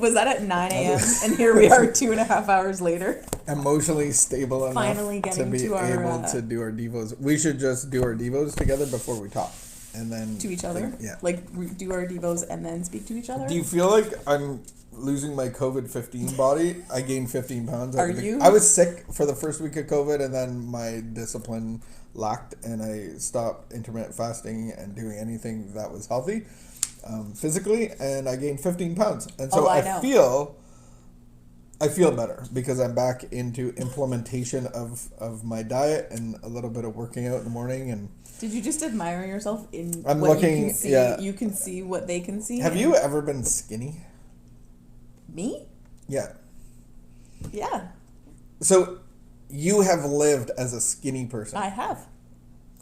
Was that at 9 a.m.? And here we are 2.5 hours later. Emotionally stable enough Finally getting to be to our, able to do our devos. We should just do our devos together before we talk, and then to each other. Yeah. Like do our devos and then speak to each other. Do you feel like I'm losing my COVID-15 body? I gained 15 pounds. Are you? I was sick for the first week of COVID, and then my discipline lacked, and I stopped intermittent fasting and doing anything that was healthy physically, and I gained 15 pounds. And so I feel better because I'm back into implementation of my diet and a little bit of working out in the morning. And did you just admire yourself in I'm what looking, you can see? yeah. You can see what they can see. Have you ever been skinny? Me? Yeah. Yeah. So you have lived as a skinny person. I have.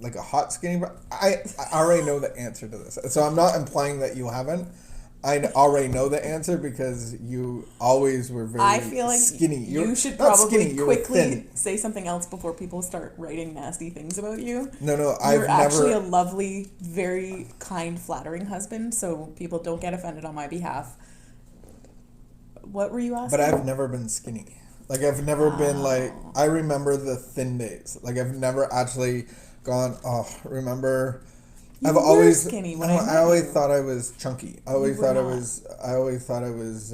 Like a hot skinny. I already know the answer to this. So I'm not implying that you haven't. I already know the answer because you always were very I feel like skinny. You should not probably skinny, you were quickly thin. say something else before people start writing nasty things about you. No, You're actually a lovely, very kind, flattering husband, so people don't get offended on my behalf. What were you asking? But I've never been skinny. Like, I've never been, like, I remember the thin days. Like, I've never actually gone, remember... You were always skinny when no, I met I always you. thought I was chunky. I always were thought not. I always thought I was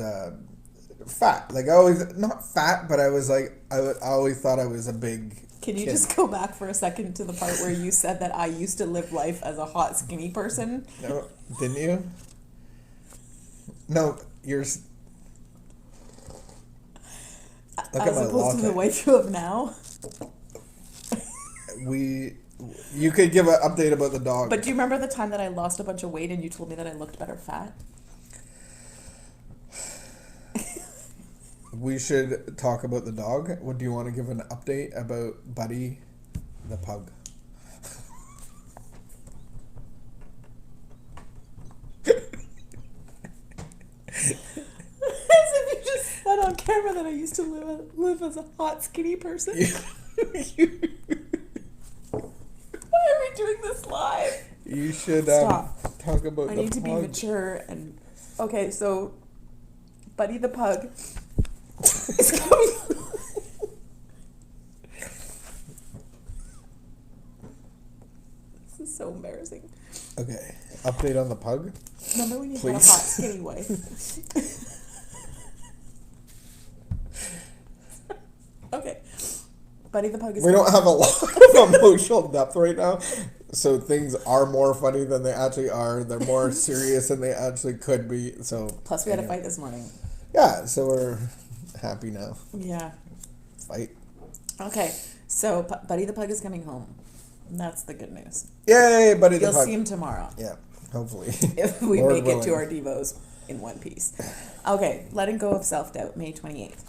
fat. Like, I always... Not fat, but I was, like... I always thought I was a big Can you kid. just go back for a second to the part where you said that I used to live life as a hot, skinny person? No, didn't you? No, you're... Look As at my opposed to the latte. wife you have now? You could give an update about the dog. But do you remember the time that I lost a bunch of weight and you told me that I looked better fat? We should talk about the dog. What do you want to give an update about Buddy, the pug? As if you just said on camera that I used to live as a hot, skinny person. Why are we doing this live? You should Stop. talk about I the need to be pug. mature and... Okay, so... Buddy the pug is coming... This is so embarrassing. Okay, update on the pug. Remember when you had a hot, Please. skinny wife? Okay. Buddy the pug is We don't have a lot of emotional depth right now, so things are more funny than they actually are. They're more serious than they actually could be. So Plus, we had a fight this morning. Yeah, so we're happy now. Yeah. Fight. Okay, so Buddy the pug is coming home. That's the good news. Yay, Buddy the You'll pug. see him tomorrow. Yeah, hopefully. If we Lord make it to willing. our Devos in one piece. Okay, letting go of self-doubt, May 28th.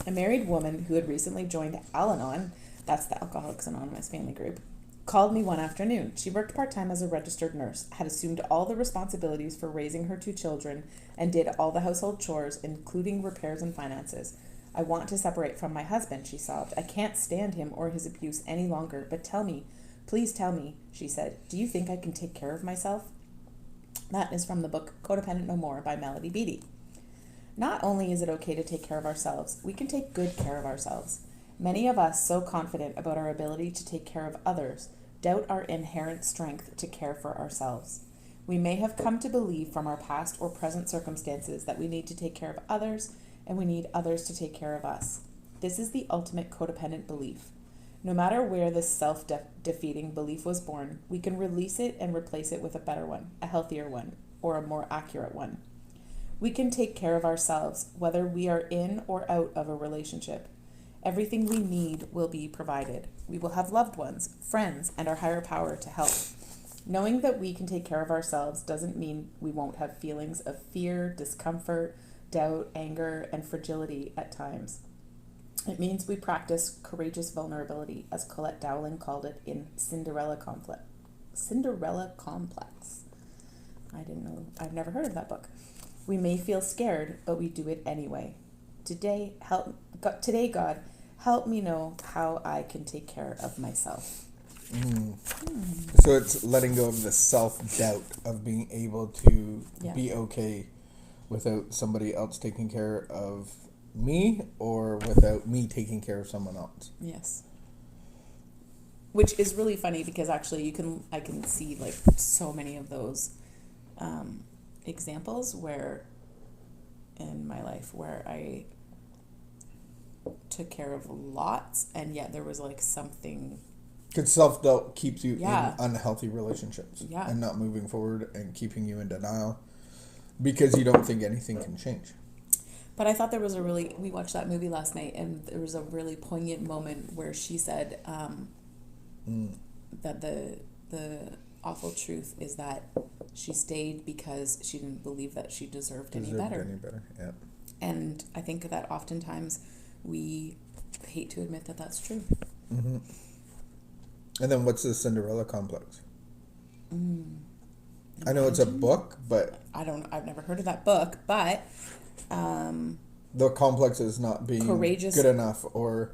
A married woman who had recently joined Al-Anon, that's the Alcoholics Anonymous family group, called me one afternoon. She worked part-time as a registered nurse, had assumed all the responsibilities for raising her 2 children, and did all the household chores, including repairs and finances. I want to separate from my husband, she sobbed. I can't stand him or his abuse any longer, but tell me, please tell me, she said, do you think I can take care of myself? That is from the book Codependent No More by Melody Beattie. Not only is it okay to take care of ourselves, we can take good care of ourselves. Many of us, so confident about our ability to take care of others, doubt our inherent strength to care for ourselves. We may have come to believe from our past or present circumstances that we need to take care of others and we need others to take care of us. This is the ultimate codependent belief. No matter where this self-defeating belief was born, we can release it and replace it with a better one, a healthier one, or a more accurate one. We can take care of ourselves, whether we are in or out of a relationship. Everything we need will be provided. We will have loved ones, friends, and our higher power to help. Knowing that we can take care of ourselves doesn't mean we won't have feelings of fear, discomfort, doubt, anger, and fragility at times. It means we practice courageous vulnerability, as Colette Dowling called it in Cinderella Complex. I didn't know. I've never heard of that book. We may feel scared, but we do it anyway. Today, God, help me know how I can take care of myself. So it's letting go of the self-doubt of being able to be okay without somebody else taking care of me or without me taking care of someone else. Yes. Which is really funny because actually I can see like so many of those examples where in my life where I took care of lots and yet there was like something. Because self-doubt keeps you Yeah. in unhealthy relationships. Yeah. And not moving forward and keeping you in denial because you don't think anything can change. But I thought we watched that movie last night and there was a really poignant moment where she said that the awful truth is that she stayed because she didn't believe that she deserved any better. Yeah. And I think that oftentimes we hate to admit that that's true. Mm-hmm. And then what's the Cinderella complex? I know it's a book, but I've never heard of that book, but the complex is not being courageous, good enough or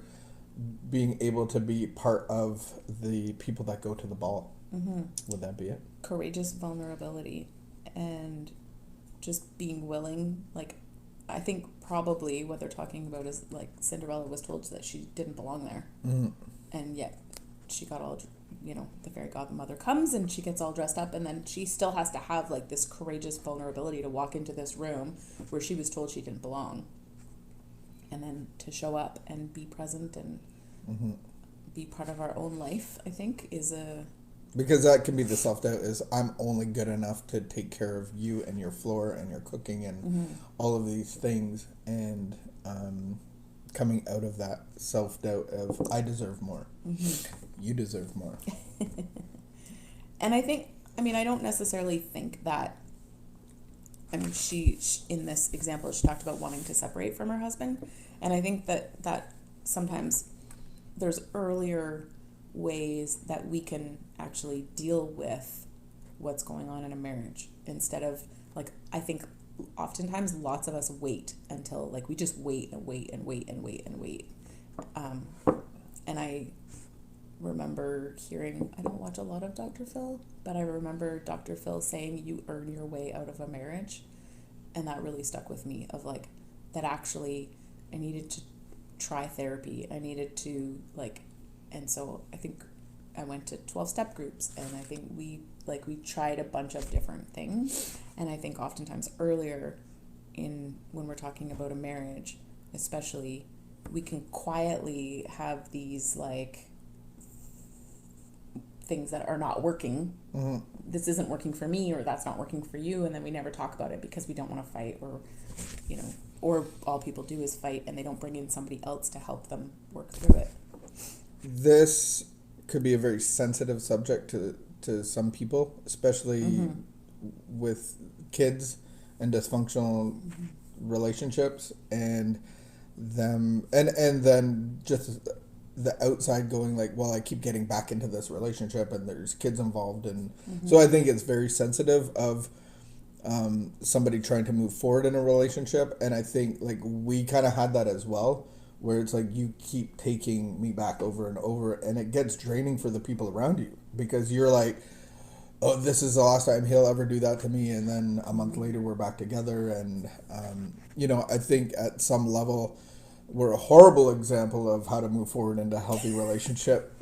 being able to be part of the people that go to the ball. Mm-hmm. Would that be it? Courageous vulnerability and just being willing. Like, I think probably what they're talking about is like Cinderella was told that she didn't belong there. Mm-hmm. And yet she got all, the fairy godmother comes and she gets all dressed up and then she still has to have like this courageous vulnerability to walk into this room where she was told she didn't belong. And then to show up and be present and be part of our own life, I think, is a... Because that can be the self-doubt is I'm only good enough to take care of you and your floor and your cooking and all of these things. And coming out of that self-doubt of I deserve more. You deserve more. And I think, I don't necessarily think that... she in this example, she talked about wanting to separate from her husband. And I think that sometimes there's earlier ways that we can actually deal with what's going on in a marriage instead of, like, I think oftentimes lots of us wait until, like, we just wait and wait and wait and wait and wait. And I remember hearing, I don't watch a lot of Dr. Phil, but I remember Dr. Phil saying you earn your way out of a marriage. And that really stuck with me of like, that actually I needed to try therapy. I needed to and so I think I went to 12-step groups and I think we tried a bunch of different things. And I think oftentimes earlier when we're talking about a marriage, especially, we can quietly have these things that are not working. Mm-hmm. This isn't working for me, or that's not working for you, and then we never talk about it because we don't want to fight, or all people do is fight and they don't bring in somebody else to help them work through it. This could be a very sensitive subject to some people, especially with kids and dysfunctional relationships and them and then just the outside going like, well, I keep getting back into this relationship and there's kids involved. And so I think it's very sensitive of somebody trying to move forward in a relationship. And I think we kind of had that as well, where it's like, you keep taking me back over and over and it gets draining for the people around you because you're like, oh, this is the last time he'll ever do that to me. And then a month later we're back together. And, I think at some level, we're a horrible example of how to move forward into a healthy relationship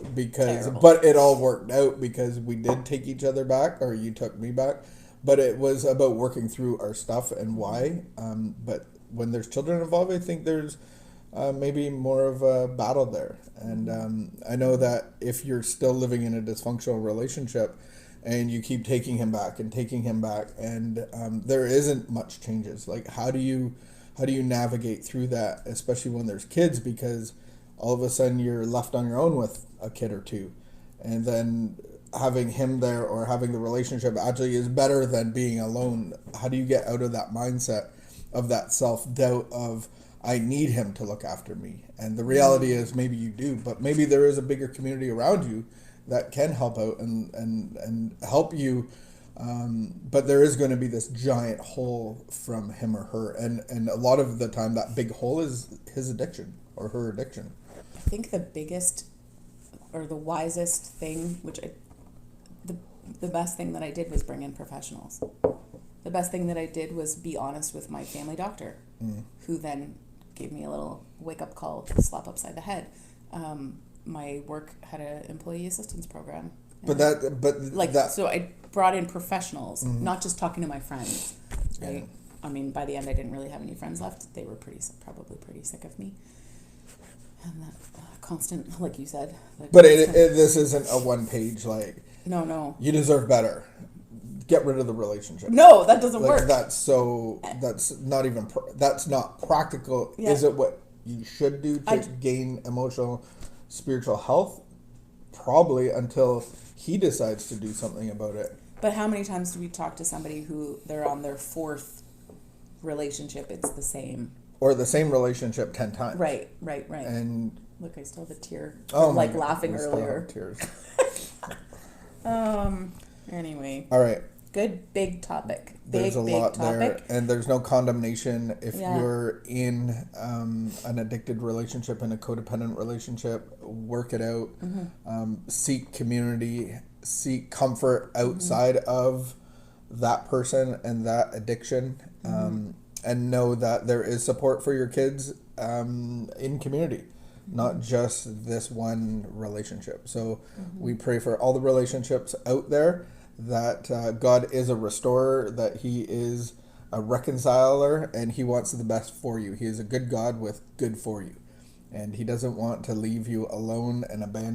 but it all worked out because we did take each other back, or you took me back, but it was about working through our stuff and why. But when there's children involved, I think there's maybe more of a battle there. And I know that if you're still living in a dysfunctional relationship and you keep taking him back and there isn't much changes, how do you navigate through that, especially when there's kids, because all of a sudden you're left on your own with a kid or two, and then having him there or having the relationship actually is better than being alone. How do you get out of that mindset of that self-doubt of I need him to look after me? And the reality is maybe you do, but maybe there is a bigger community around you that can help out and help you. But there is going to be this giant hole from him or her. And a lot of the time that big hole is his addiction or her addiction. I think the biggest or the wisest thing, the best thing that I did was bring in professionals. the best thing that I did was be honest with my family doctor, who then gave me a little wake-up call, slap upside the head. My work had an employee assistance program. So I brought in professionals, not just talking to my friends. Right? Yeah. I mean, by the end, I didn't really have any friends left. They were probably pretty sick of me. And that constant, like you said. But this isn't a one-page, like... No. You deserve better. Get rid of the relationship. No, that doesn't work. That's not even... that's not practical. Yeah. Is it what you should do to gain emotional, spiritual health? Probably, until he decides to do something about it. But how many times do we talk to somebody who they're on their 4th relationship? It's the same. Or the same relationship 10 times. Right. And look, I still have a tear. Oh, like laughing earlier. Tears. Anyway. All right. Good big topic. There's a lot there, and there's no condemnation if you're in an addicted relationship, in a codependent relationship. Work it out. Seek community. Seek comfort outside of that person and that addiction, and know that there is support for your kids in community, not just this one relationship. So we pray for all the relationships out there, that God is a restorer, that He is a reconciler, and He wants the best for you. He is a good God with good for you, and He doesn't want to leave you alone and abandoned.